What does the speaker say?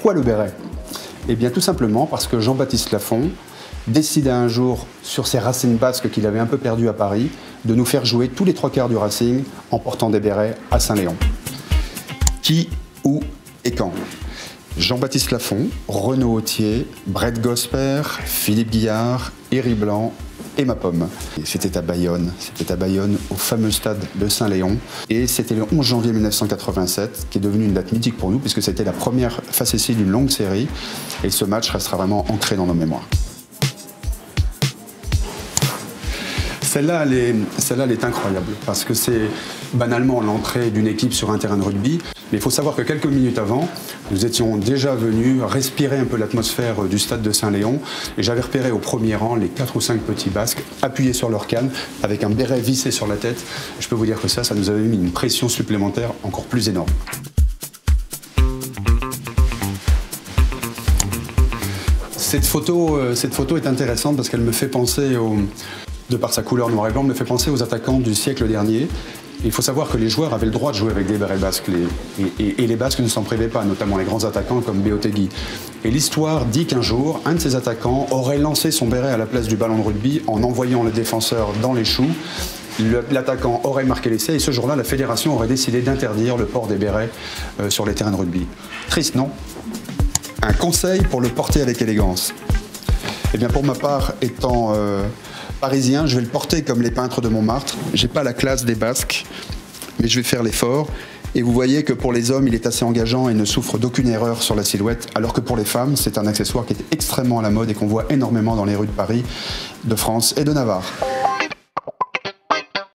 Pourquoi le béret? Eh bien tout simplement parce que Jean-Baptiste Lafont décida un jour, sur ses racines basques qu'il avait un peu perdues à Paris, de nous faire jouer tous les 3/4 du Racing en portant des bérets à Saint-Léon. Qui, où et quand? Jean-Baptiste Lafont, Renaud Autier, Brett Gosper, Philippe Guillard, Éric Blanc et ma pomme. C'était à Bayonne, au fameux stade de Saint-Léon. Et c'était le 11 janvier 1987, qui est devenu une date mythique pour nous, puisque c'était la première facétie d'une longue série. Et ce match restera vraiment ancré dans nos mémoires. Celle-là, elle est incroyable, parce que c'est banalement l'entrée d'une équipe sur un terrain de rugby. Mais il faut savoir que quelques minutes avant, nous étions déjà venus respirer un peu l'atmosphère du stade de Saint-Léon. Et j'avais repéré au premier rang les 4 ou 5 petits Basques appuyés sur leur canne, avec un béret vissé sur la tête. Et je peux vous dire que ça nous avait mis une pression supplémentaire encore plus énorme. Cette photo est intéressante parce qu'elle me fait penser de par sa couleur noir et blanc, me fait penser aux attaquants du siècle dernier. Il faut savoir que les joueurs avaient le droit de jouer avec des bérets basques et les Basques ne s'en privaient pas, notamment les grands attaquants comme Beotegui. Et l'histoire dit qu'un jour, un de ces attaquants aurait lancé son béret à la place du ballon de rugby en envoyant le défenseur dans les choux. L'attaquant aurait marqué l'essai et ce jour-là, la fédération aurait décidé d'interdire le port des bérets sur les terrains de rugby. Triste, non? Un conseil pour le porter avec élégance. Eh bien, pour ma part, étant parisien, je vais le porter comme les peintres de Montmartre. J'ai pas la classe des Basques, mais je vais faire l'effort. Et vous voyez que pour les hommes, il est assez engageant et ne souffre d'aucune erreur sur la silhouette, alors que pour les femmes, c'est un accessoire qui est extrêmement à la mode et qu'on voit énormément dans les rues de Paris, de France et de Navarre.